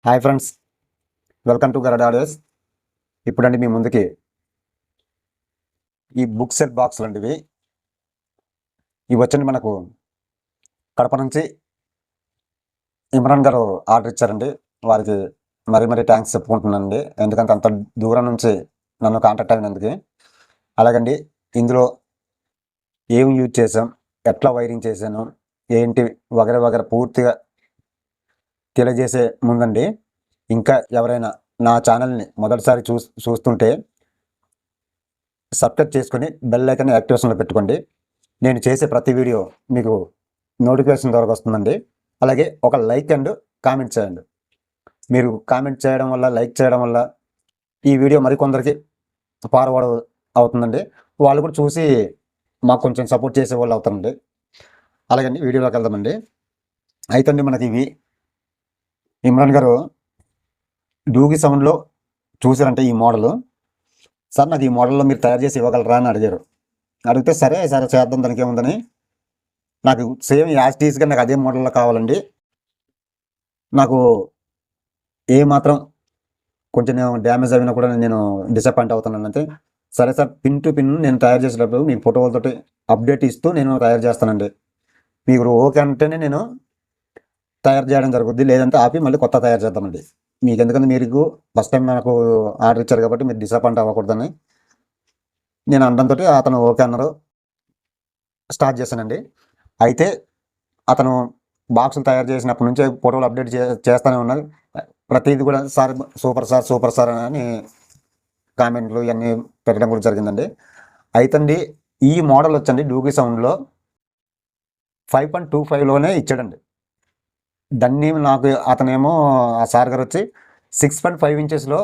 Hi friends, welcome to గరడ్ audios. ఇప్పుడండి మీ ముందుకి ఈ బుక్ సెట్ బాక్స్ లాంటివి ఇవి వచ్చండి. మనకు కడప నుంచి ఇమ్రాన్ గారు ఆర్డర్ ఇచ్చారండి. వారికి మరీ థ్యాంక్స్ చెప్పుకుంటున్నానండి, ఎందుకంటే అంత దూరం నుంచి నన్ను కాంటాక్ట్ అయినందుకు. అలాగండి, ఇందులో ఏం యూజ్ చేసాం, ఎట్లా వైరింగ్ చేశాను, ఏంటి వగర పూర్తిగా తెలియజేసే ముందండి, ఇంకా ఎవరైనా నా ఛానల్ని మొదటిసారి చూస్తుంటే సబ్స్క్రైబ్ చేసుకొని బెల్ ఐకాన్ యాక్టివేషన్లో పెట్టుకోండి. నేను చేసే ప్రతి వీడియో మీకు నోటిఫికేషన్ ద్వారా వస్తుందండి. అలాగే ఒక లైక్ అండ్ కామెంట్ చేయండి. మీరు కామెంట్ చేయడం వల్ల, లైక్ చేయడం వల్ల ఈ వీడియో మరికొందరికి ఫార్వర్డ్ అవుతుందండి. వాళ్ళు కూడా చూసి మాకు కొంచెం సపోర్ట్ చేసే వాళ్ళు అవుతారండి. అలాగే వీడియోలోకి వెళ్దామండి. అయితే మనకి ఇవి ఇమ్రాన్ గారు డూగి సౌండ్లో చూసారంటే ఈ మోడల్, సార్ నాకు ఈ మోడల్లో మీరు తయారు చేసి ఇవ్వగలరా అని అడిగారు. అడిగితే సరే చేద్దాం, దానికి ఏముందని. నాకు సేమ్ యాజ్ టీస్గా నాకు అదే మోడల్లో కావాలండి. నాకు ఏ మాత్రం కొంచెం డ్యామేజ్ అయినా కూడా నేను డిసప్పాయింట్ అవుతున్నాను. అంటే సరే సార్, పిన్ టు పిన్ నేను తయారు చేసేటప్పుడు మీ ఫోటోలతో అప్డేట్ ఇస్తూ నేను తయారు చేస్తానండి. మీరు ఓకే అంటేనే నేను తయారు చేయడం జరుగుద్ది, లేదంటే ఆపి మళ్ళీ కొత్త తయారు చేద్దామండి. మీకు ఎందుకంటే మీరు ఫస్ట్ టైం నాకు ఆర్డర్ ఇచ్చారు కాబట్టి మీరు డిసప్పాయింట్ అవ్వకూడదని నేను అనడంతో అతను ఓకే అన్నారు. స్టార్ట్ చేశానండి. అయితే అతను బాక్సులు తయారు చేసినప్పటి నుంచి ఫోటోలు అప్డేట్ చేస్తూనే ఉన్నారు. ప్రతిదీ కూడా సార్ సూపర్ సార్ అని కామెంట్లు ఇవన్నీ పెట్టడం కూడా జరిగిందండి. అయితే ఈ మోడల్ వచ్చండి డూగి సౌండ్లో 5.25లోనే ఇచ్చాడండి. దాన్ని నాకు అతనేమో ఆ సార్ గారు వచ్చి 6.5 ఇంచెస్లో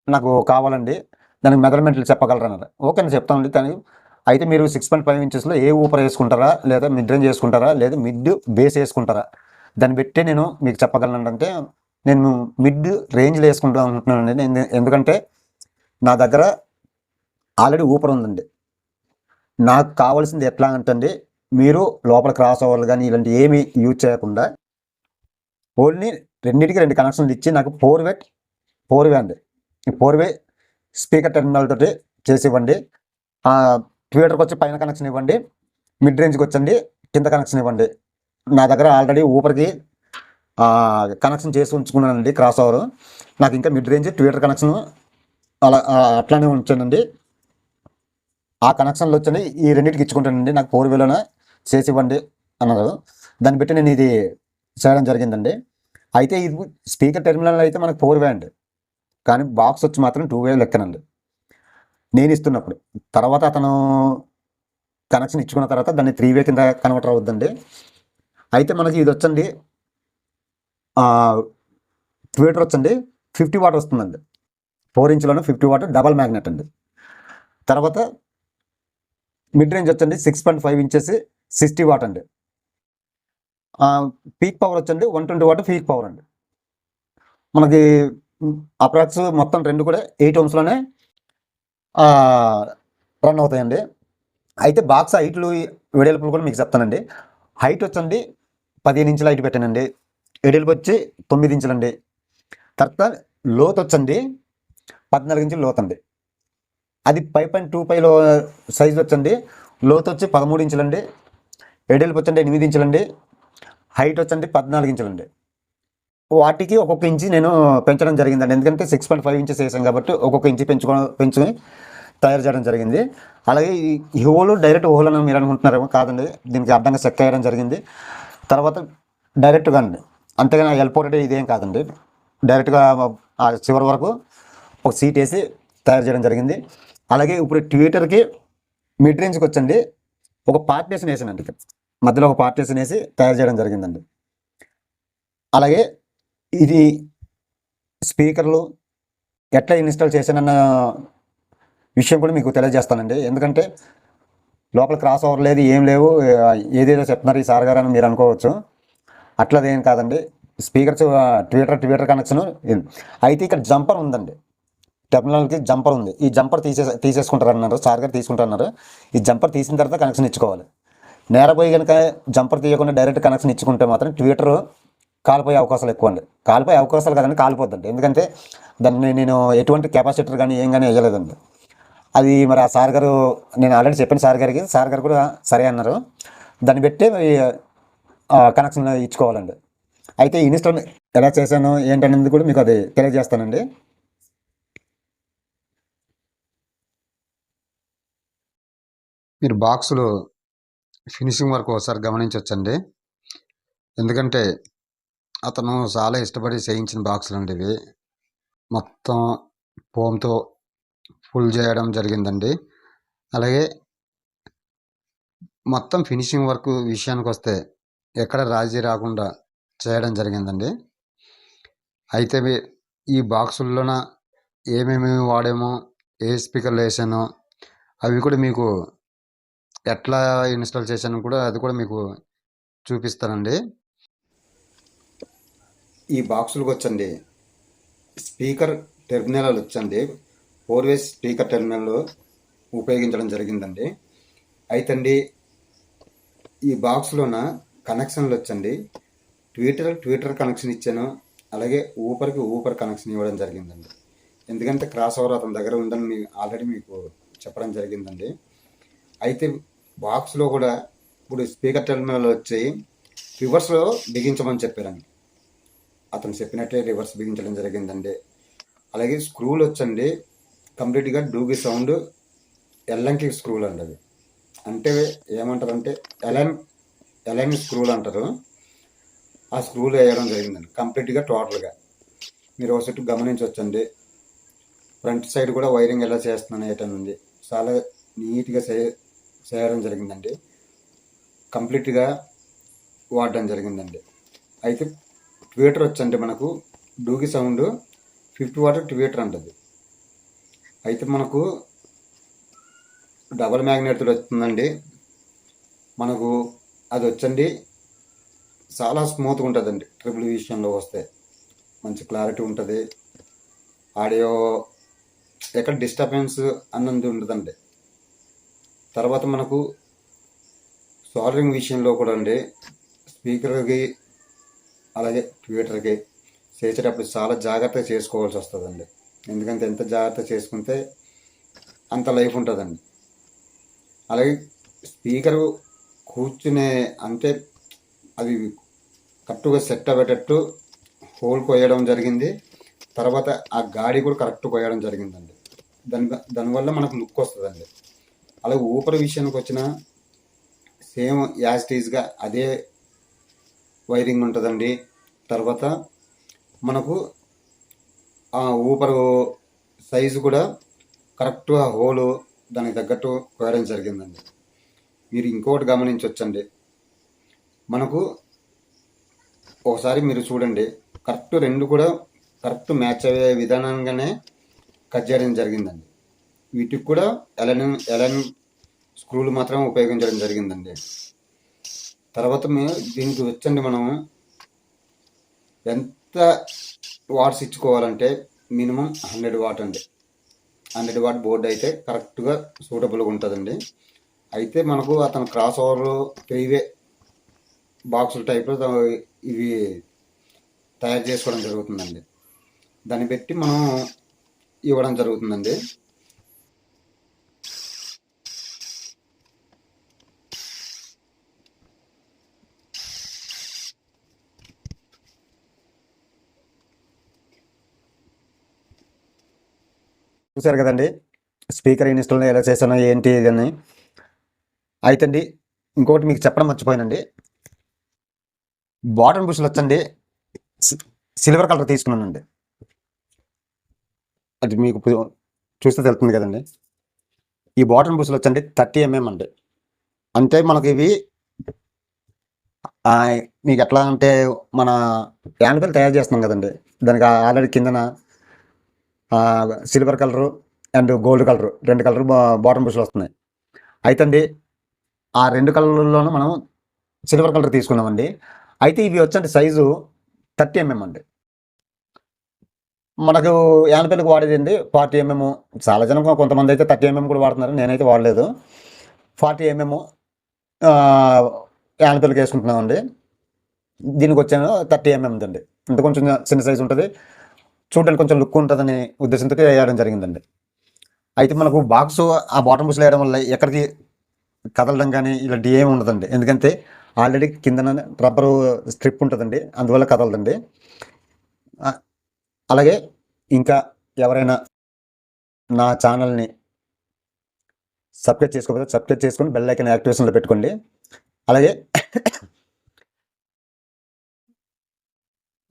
నాకు కావాలండి, దానికి మెజర్మెంట్లు చెప్పగలరా అన్నారు. ఓకే అని చెప్తానండి దానికి. అయితే మీరు 6.5 ఇంచెస్లో ఏ ఊపర్ వేసుకుంటారా, లేదా మిడ్ రేంజ్ వేసుకుంటారా, లేదా మిడ్ బేస్ వేసుకుంటారా, దాన్ని బట్టి నేను మీకు చెప్పగలను. అంటే నేను మిడ్ రేంజ్లో వేసుకుంటా అనుకుంటున్నానండి. ఎందుకంటే నా దగ్గర ఆల్రెడీ ఊపర్ ఉందండి. నాకు కావాల్సింది ఎట్లా అంటే మీరు లోపల క్రాస్ ఓవర్లు కానీ ఇలాంటి ఏమి యూజ్ చేయకుండా ఓన్లీ రెండింటికి 2 కనెక్షన్లు ఇచ్చి నాకు 4వే అండి. ఈ 4వే స్పీకర్ టెర్మినల్ తోటి చేసి ఇవ్వండి. ట్విటర్కి వచ్చి పైన కనెక్షన్ ఇవ్వండి, మిడ్ రేంజ్కి వచ్చండి కింద కనెక్షన్ ఇవ్వండి. నా దగ్గర ఆల్రెడీ ఊపర్కి కనెక్షన్ చేసి ఉంచుకున్నానండి క్రాస్ ఓవర్. నాకు ఇంకా మిడ్ రేంజ్ ట్విటర్ కనెక్షన్ అట్లానే ఉంచానండి. ఆ కనెక్షన్లు వచ్చండి ఈ రెండింటికి ఇచ్చుకుంటానండి. నాకు 4వేలోనే చేసి ఇవ్వండి అన్నారు. దాన్ని బట్టి నేను ఇది చేయడం జరిగిందండి. అయితే ఇది స్పీకర్ టెర్మినల్ అయితే మనకు 4వే అండి, కానీ బాక్స్ వచ్చి మాత్రం 2వే లెక్కనండి నేను ఇస్తున్నప్పుడు. తర్వాత అతను కనెక్షన్ ఇచ్చుకున్న తర్వాత దాన్ని 3వే కింద కన్వర్టర్ అవుద్దండి. అయితే మనకి ఇది వచ్చండి ట్విటర్ వచ్చండి 50 వాట్ వస్తుందండి. 4 ఇంచులోనే 50 వాట్ డబల్ మ్యాగ్నెట్ అండి. తర్వాత మిడ్ రేంజ్ వచ్చండి 6.5 ఇంచెస్ 60 వాట్ అండి. పీక్ పవర్ వచ్చండి 120 వాట్ పీక్ పవర్ అండి. మనకి అప్రాక్స్ మొత్తం రెండు కూడా 8 ohmsలోనే రన్ అవుతాయండి. అయితే బాక్స్ హైట్లు వెడల్పులు కూడా మీకు చెప్తానండి. హైట్ వచ్చండి 15 ఇంచుల హైట్ పెట్టానండి. వెడల్పు వచ్చి 9 ఇంచులండి. తర్వాత లోత్ వచ్చండి 14 ఇంచుల లోత్ అండి. అది 5.25లో సైజ్ వచ్చండి. లోత్ వచ్చి 13 ఇంచులండి. వెడల్పు వచ్చండి 8 ఇంచులండి. హైట్ వచ్చండి 14 ఇంచులండి. వాటికి ఒక్కొక్క ఇంచి నేను పెంచడం జరిగిందండి. ఎందుకంటే 6.5 ఇంచెస్ వేసాం కాబట్టి ఒక్కొక్క ఇంచి పెంచుకొని తయారు చేయడం జరిగింది. అలాగే ఈ హోల్ డైరెక్ట్ హోల్ అని మీరు అనుకుంటున్నారేమో, కాదండి. దీనికి అడ్డంగా చెక్ వేయడం జరిగింది. తర్వాత డైరెక్ట్గా అండి, అంతేగాని ఎల్పోరేట్ ఇదేం కాదండి. డైరెక్ట్గా ఆ చివరి వరకు ఒక సీట్ వేసి తయారు చేయడం జరిగింది. అలాగే ఇప్పుడు ట్విటర్కి మిడ్ రేంజ్కి వచ్చండి ఒక పార్టీషన్ వేసానండి. మధ్యలో ఒక పార్టీషన్ వేసి తయారు చేయడం జరిగిందండి. అలాగే ఇది స్పీకర్లు ఎట్లా ఇన్స్టాల్ చేశానన్న విషయం కూడా మీకు తెలియజేస్తానండి. ఎందుకంటే లోపల క్రాస్ ఓవర్ లేదు, ఏం లేవు, ఏదేదో చెప్తున్నారు ఈ సార్ గారు అని మీరు అనుకోవచ్చు. అట్లదేం కాదండి. Speakers Twitter connection. అయితే ఇక్కడ జంపర్ ఉందండి, టెర్మినల్కి జంపర్ ఉంది. ఈ జంపర్ తీసేసుకుంటారు అన్నారు సార్ గారు, తీసుకుంటారన్నారు. ఈ జంపర్ తీసిన తర్వాత కనెక్షన్ ఇచ్చుకోవాలి. నేరపోయి కనుక జంపర్ తీయకుండా డైరెక్ట్ కనెక్షన్ ఇచ్చుకుంటే మాత్రం ట్విటర్ కాలిపోయే అవకాశాలు ఎక్కువ అండి. కాలిపోయే అవకాశాలు కదండి, కాలిపోద్దండి. ఎందుకంటే దాన్ని నేను ఎటువంటి కెపాసిటర్ కానీ ఏం కానీ వేయలేదండి. అది మరి ఆ సార్ గారు, నేను ఆల్రెడీ చెప్పాను సార్ గారికి, సార్ గారు కూడా సరే అన్నారు. దాన్ని బట్టి కనెక్షన్ ఇచ్చుకోవాలండి. అయితే ఇన్స్టాల్ ఎలా చేశాను ఏంటనేది కూడా మీకు అది తెలియజేస్తానండి. మీరు బాక్సులు ఫినిషింగ్ వరకు ఒకసారి గమనించవచ్చండి. ఎందుకంటే అతను చాలా ఇష్టపడి చేయించిన బాక్సులు అండి ఇవి. మొత్తం ఫోమ్తో ఫుల్ చేయడం జరిగిందండి. అలాగే మొత్తం ఫినిషింగ్ వర్క్ విషయానికి వస్తే ఎక్కడ రాజీ రాకుండా చేయడం జరిగిందండి. అయితే ఈ బాక్సుల్లోన ఏమేమి వాడామో, ఏ స్పీకర్లు వేసానో అవి కూడా మీకు ఎట్లా ఇన్స్టాల్ చేశాను కూడా అది కూడా మీకు చూపిస్తానండి. ఈ బాక్సులకు వచ్చండి స్పీకర్ టెర్మినల్ వచ్చండి 4 వే స్పీకర్ టెర్మినల్ ఉపయోగించడం జరిగిందండి. అయితే అండి ఈ బాక్స్లోన కనెక్షన్లు వచ్చండి ట్విట్టర్ కనెక్షన్ ఇచ్చాను, అలాగే ఊపర్ కనెక్షన్ ఇవ్వడం జరిగిందండి. ఎందుకంటే క్రాస్ ఓవర్ అతని దగ్గర ఉందని ఆల్రెడీ మీకు చెప్పడం జరిగిందండి. అయితే బాక్స్లో కూడా ఇప్పుడు స్పీకర్ టెర్మినల్ వచ్చి రివర్స్లో బిగించమని చెప్పారండి. అతను చెప్పినట్టే రివర్స్ బిగించడం జరిగిందండి. అలాగే స్క్రూలు వచ్చండి కంప్లీట్గా డూగి సౌండ్ ఎల్లంకి స్క్రూలు అండి. అవి అంటే ఏమంటారంటే ఎలైన్ స్క్రూలు అంటారు. ఆ స్క్రూలు వేయడం జరిగిందండి కంప్లీట్గా టోటల్గా. మీరు ఒకసారి గమనించవచ్చండి. ఫ్రంట్ సైడ్ కూడా వైరింగ్ ఎలా చేస్తున్నాను ఏంటనుంది, చాలా నీట్గా చేయడం జరిగిందండి. కంప్లీట్గా వాడడం జరిగిందండి. అయితే ట్విట్టర్ వచ్చండి మనకు డూగి సౌండ్ 50 వాట్ ట్విట్టర్ అంటది. అయితే మనకు డబల్ మ్యాగ్నెట్ వస్తుందండి. మనకు అది వచ్చండి చాలా స్మూత్గా ఉంటుందండి. ట్రిపుల్ విషయంలో వస్తే మంచి క్లారిటీ ఉంటుంది. ఆడియో ఎక్కడ డిస్టర్బెన్స్ అన్నది ఉండదండి. తర్వాత మనకు సాల్డరింగ్ విషయంలో కూడా అండి స్పీకర్కి అలాగే ట్విట్టర్కి చేసేటప్పుడు చాలా జాగ్రత్తగా చేసుకోవాల్సి వస్తుందండి. ఎందుకంటే ఎంత జాగ్రత్త చేసుకుంటే అంత లైఫ్ ఉంటుందండి. అలాగే స్పీకరు కూర్చునే అంటే అది కరెక్ట్గా సెట్ అయ్యేటట్టు హోల్ కొయ్యడం జరిగింది. తర్వాత ఆ గాడి కూడా కరెక్ట్ కొయ్యడం జరిగిందండి. దానివల్ల మనకు లుక్ వస్తుందండి. అలాగే ఊపర్ విషయానికి వచ్చిన సేమ్ యాజ్ టీజ్గా అదే వైరింగ్ ఉంటుందండి. తర్వాత మనకు ఆ ఊపర్ సైజు కూడా కరెక్ట్గా హోలు దానికి తగ్గట్టు కోయడం జరిగిందండి. మీరు ఇంకొకటి గమనించవచ్చండి. మనకు ఒకసారి మీరు చూడండి, కరెక్ట్ రెండు కూడా కరెక్ట్ మ్యాచ్ అయ్యే విధానంగానే కట్ చేయడం జరిగిందండి. వీటికి కూడా ఎలన్ స్క్రూలు మాత్రం ఉపయోగించడం జరిగిందండి. తర్వాత దీనికి వచ్చండి మనం ఎంత వాట్స్ ఇచ్చుకోవాలంటే మినిమం 100 వాట్ అండి. 100 వాట్ బోర్డు అయితే కరెక్ట్గా సూటబుల్గా ఉంటుందండి. అయితే మనకు అతను క్రాస్ ఓవర్ 3 వే బాక్సుల టైప్లో ఇవి తయారు చేసుకోవడం జరుగుతుందండి. దాన్ని బట్టి మనం ఇవ్వడం జరుగుతుందండి. చూసారు కదండి స్పీకర్ ఇన్స్టాల్ ఎలా చేశానో ఏంటి అని. అయితే అండి ఇంకొకటి మీకు చెప్పడం మర్చిపోయానండి. బాటమ్ బుష్లు వచ్చండి సిల్వర్ కలర్ తీసుకున్నానండి. అది మీకు చూస్తే తెలుస్తుంది కదండి. ఈ బాటమ్ బుష్లు వచ్చండి 30 mm అండి. అంటే మనకి ఇవి మీకు ఎట్లా అంటే మన యానిపల్ తయారు చేస్తున్నాం కదండి, దానికి ఆల్రెడీ కిందన silver colour and gold colour 2 colour bottom బుష్లు వస్తున్నాయి. అయితే అండి ఆ 2 కలర్లోనూ మనం సిల్వర్ కలర్ తీసుకున్నామండి. అయితే ఇవి వచ్చండి సైజు 30 mm అండి. మనకు యానిపల్లికి వాడేది అండి 40 mm. చాలా జనం కొంతమంది అయితే 30 mm కూడా వాడుతున్నారు. నేనైతే వాడలేదు. 40 mm యానిపల్లికి వేసుకుంటున్నామండి. దీనికి వచ్చాను 30mm అండి. అంటే కొంచెం చిన్న సైజు ఉంటుంది, చూడడానికి కొంచెం లుక్ ఉంటుందని ఉద్దేశంతో వేయడం జరిగిందండి. అయితే మనకు బాక్స్ ఆ బాటమ్ బుస్లో వేయడం వల్ల ఎక్కడికి కదలడం కానీ ఇలాంటి ఏమి ఉండదండి. ఎందుకంటే ఆల్రెడీ కింద రబ్బరు స్ట్రిప్ ఉంటుందండి, అందువల్ల కదలదండి. అలాగే ఇంకా ఎవరైనా నా ఛానల్ని సబ్స్క్రైబ్ చేసుకోకపోతే సబ్స్క్రైబ్ చేసుకొని బెల్ ఐకాన్ యాక్టివేషన్లో పెట్టుకోండి. అలాగే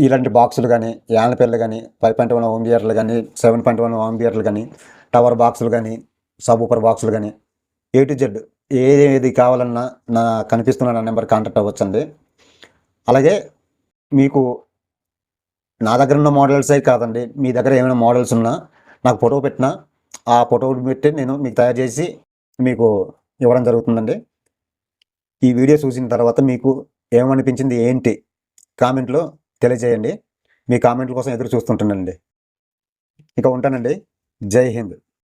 ఇలాంటి బాక్సులు కానీ, యాన్పేర్లు కానీ, 5.1 ఓమ్ థియేటర్లు కానీ, 7.1 ఓమ్ థియేటర్లు కానీ, టవర్ బాక్సులు కానీ, సబ్ ఊపర్ బాక్సులు కానీ, A to Z ఏది కావాలన్నా నా కనిపిస్తున్న నా నెంబర్ కాంటాక్ట్ అవ్వచ్చండి. అలాగే మీకు నా దగ్గర ఉన్న మోడల్సే కాదండి, మీ దగ్గర ఏమైనా మోడల్స్ ఉన్నా నాకు ఫోటో పెట్టినా ఆ ఫోటో పెట్టి నేను మీకు తయారు చేసి మీకు ఇవ్వడం జరుగుతుందండి. ఈ వీడియో చూసిన తర్వాత మీకు ఏమనిపించింది ఏంటి కామెంట్లో తెలియజేయండి. మీ కామెంట్ల కోసం ఎదురు చూస్తుంటానండి. ఇక ఉంటానండి. జై హింద్.